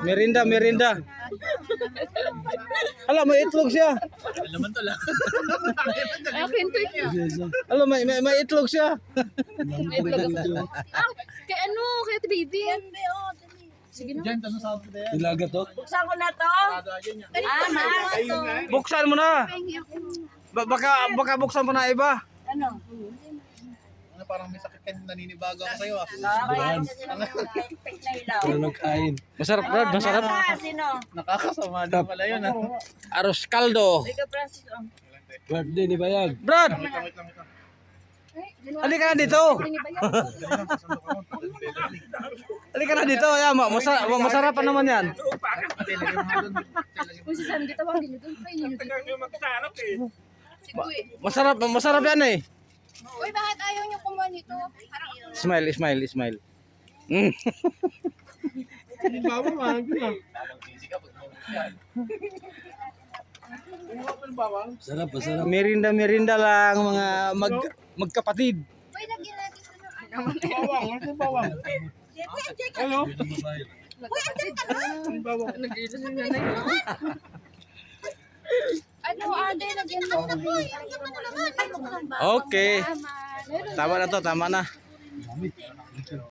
Merinda, merinda. Ala, may itlog siya. Laman to lang. Akin to yun. Ala, may itlog siya. Kaya ano, kaya ito baby. Sige na. Diyan, tanong sa akin na yan. Ilaga to. Buksan ko na to. Buksan mo na. Baka buksan mo na iba. Ano? Ano, parang may sakit ka naninibago ako sa'yo ah. Nagkain. Masarap, Brad, masarap. Sino? Nakakasama din pala yun ah. Aros kaldo. Ikaw, Francis. Birthday ni Bayag. Brad! Wait lang. Halika na dito. Halika na dito. Ayan, masarap pa naman yan. Kung si Sam, kita wag din doon. Kainin nyo. Masarap yan eh. Uy, bakit ayaw nyo kumuha nito? Smile, smile, smile. Bawa man. Sarap, masarap. Merinda, merinda lang mga magkapatid. Uy, lagyan natin ito ng Bawang, ano yung bawang? Ano? Uy, andyan ka na. Bawang. Nag-iilas yung nanay mo. Ano, ate, lagyan mo na po. Lagyan mo na naman. Okay. Tama na to, tama na.